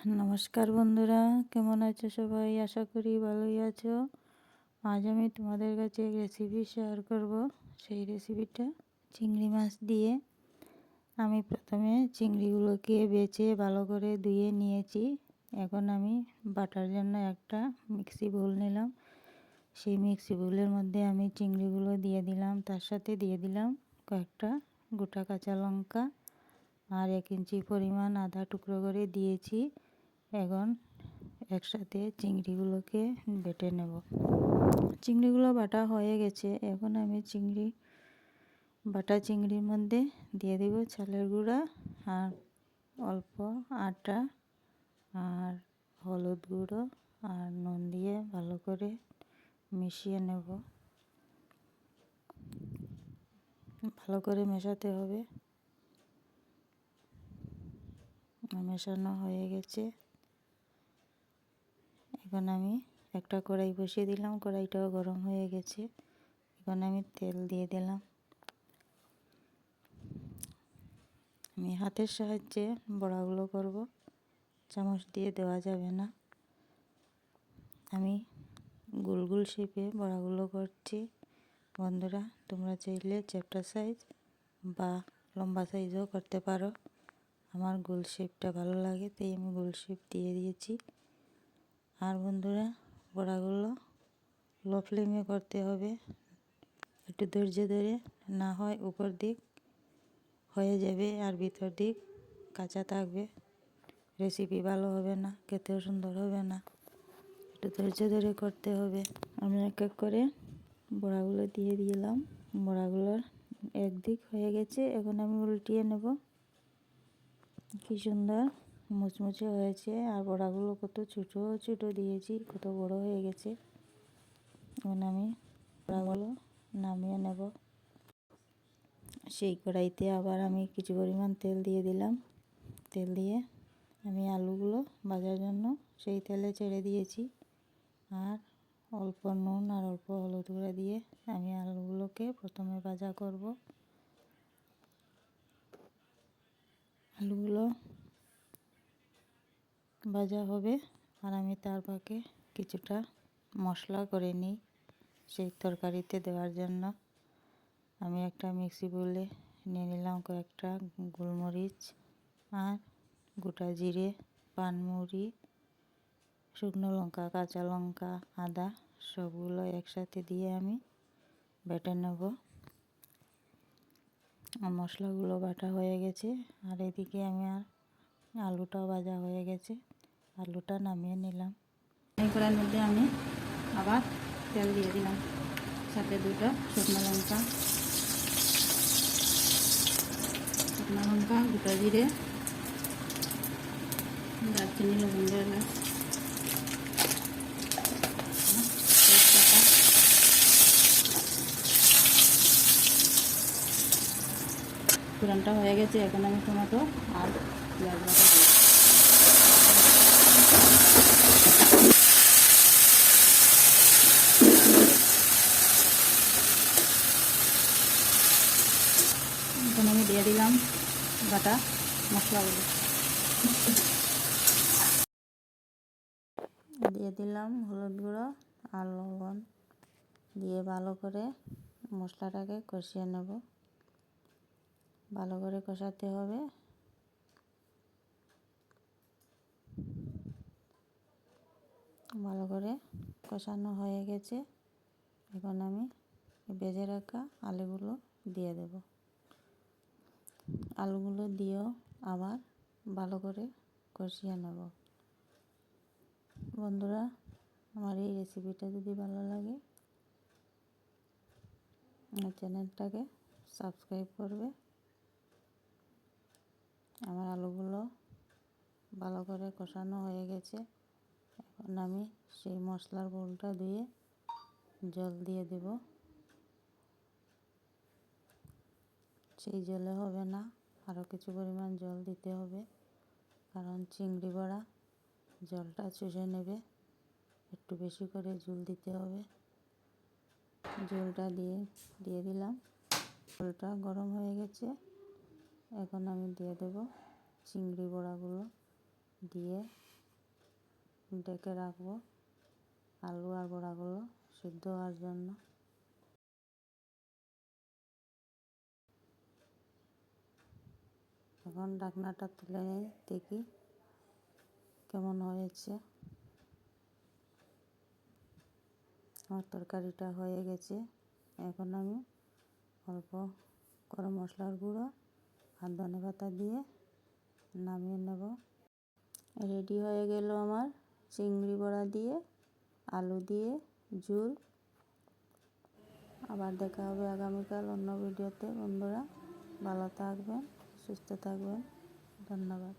নমস্কার বন্ধুরা, কেমন আছো সবাই? আশা করি ভালোই আছো। আজ আমি তোমাদের কাছে রেসিপি শেয়ার করব। সেই রেসিপিটা চিংড়ি মাছ দিয়ে। আমি প্রথমে চিংড়িগুলোকে বেছে ভালো করে ধুয়ে নিয়েছি। এখন আমি বাটার জন্য একটা মিক্সি বোল নিলাম। সেই মিক্সি বোলের মধ্যে আমি চিংড়িগুলো দিয়ে দিলাম, তার সাথে দিয়ে দিলাম কয়েকটা গোটা কাঁচা লঙ্কা আর 1 ইঞ্চি পরিমাণ আদা টুকরো করে দিয়েছি। এখন একসাথে চিংড়িগুলোকে বেটে নেব। চিংড়িগুলো বাটা হয়ে গেছে। এখন আমি বাটা চিংড়ির মধ্যে দিয়ে দেব চালের গুঁড়া আর অল্প আটা আর হলুদ গুঁড়ো আর নুন দিয়ে ভালো করে মিশিয়ে নেব। ভালো করে মেশাতে হবে। মেশানো হয়ে গেছে। এখন আমি একটা কড়াই বসিয়ে দিলাম। কড়াইটাও গরম হয়ে গেছে। এখন আমি তেল দিয়ে দিলাম। আমি হাতের সাহায্যে বড়াগুলো করব, চামচ দিয়ে দেওয়া যাবে না। আমি গোল গোল শেপে বড়াগুলো করছি। বন্ধুরা, তোমরা চাইলে চ্যাপ্টা সাইজ বা লম্বা সাইজও করতে পারো। আমার গোল শেপটা ভালো লাগে, তাই আমি গোল শেপ দিয়ে দিয়েছি। আর বন্ধুরা, বড়াগুলো লো ফ্লেমে করতে হবে, একটু ধৈর্য ধরে, না হয় উপর দিক হয়ে যাবে আর ভিতর দিক কাঁচা থাকবে। রেসিপি ভালো হবে না, খেতেও সুন্দর হবে না। একটু ধৈর্য ধরে করতে হবে। আমি এক এক করে বড়াগুলো দিয়ে দিলাম। বড়াগুলোর একদিক হয়ে গেছে। এখন আমি উল্টিয়ে নেব। কি সুন্দর মুচমুচে হয়েছে। আর বড়াগুলো কত ছোটো ছোটো দিয়েছি, কত বড় হয়ে গেছে। এখন আমি বড়াগুলো নামিয়ে নেব। সেই কড়াইতে আবার আমি কিছু পরিমাণ তেল দিয়ে দিলাম। তেল দিয়ে আমি আলুগুলো ভাজার জন্য সেই তেলে ছেড়ে দিয়েছি। আর অল্প নুন আর অল্প হলুদ গুঁড়া দিয়ে আমি আলুগুলোকে প্রথমে ভাজা করব। আলুগুলো ভাজা হবে আর আমি তার ফাঁকে কিছুটা মশলা করে নিই সেই তরকারিতে দেওয়ার জন্য। আমি একটা মিক্সি বোলে নিয়ে নিলাম কয়েকটা গোলমরিচ আর গোটা জিরে, পানমুড়ি, শুকনো লঙ্কা, কাঁচা লঙ্কা, আদা সবগুলো একসাথে দিয়ে আমি বেটে নেব। আর মশলাগুলো বাটা হয়ে গেছে। আর এদিকে আমি আলুটাও ভাজা হয়ে গেছে। আলুটা নামিয়ে নিলাম। এই কড়াইয়ের মধ্যে আমি আবার তেল দিয়ে দিলাম, সাথে দুটো শুকনো লঙ্কা, গোটা জিরে, দারচিনি, লবঙ্গ, এলাচ, তেজপাতা। ফোড়নটা হয়ে গেছে। এখন আমি টমেটো আর পেঁয়াজ বাটা দিই। এখন আমি দিয়ে দিলাম বাটা মশলাগুলো। দিয়ে দিলাম হলুদ গুঁড়ো আর লবণ দিয়ে ভালো করে মশলাটাকে কষিয়ে নেব। ভালো করে কষাতে হবে। ভালো করে কষানো হয়ে গেছে। এখন আমি ভেজে রাখা আলুগুলো দিয়ে দেব। আলুগুলো দিয়েও আবার ভালো করে কষিয়ে নেব। বন্ধুরা, আমার এই রেসিপিটা যদি ভালো লাগে আমার চ্যানেলটাকে সাবস্ক্রাইব করবে। আমার আলুগুলো ভালো করে কষানো হয়ে গেছে। এখন আমি সেই মশলার বোলটা ধুয়ে জল দিয়ে দেব। সেই জলে হবে না, আরও কিছু পরিমাণ জল দিতে হবে, কারণ চিংড়ি বড়া জলটা চুষে নেবে। একটু বেশি করে ঝোল দিতে হবে। জলটা দিয়ে দিলাম। জলটা গরম হয়ে গেছে। এখন আমি দিয়ে দেব চিংড়ি বড়াগুলো দিয়ে ঢেকে রাখবো আলু আর বড়াগুলো সিদ্ধ হওয়ার জন্য। এখন ঢাকনাটা তুলে নিই, দেখি কেমন হয়েছে। আমার তরকারিটা হয়ে গেছে। এখন আমি অল্প গরম মশলার গুঁড়ো আর ধনেপাতা দিয়ে নামিয়ে নেব। রেডি হয়ে গেল আমার চিংড়ি বড়া দিয়ে আলু দিয়ে ঝোল। আবার দেখা হবে আগামীকাল অন্য ভিডিওতে। বন্ধুরা ভালো থাকবেন, সুস্থ থাকবেন। ধন্যবাদ।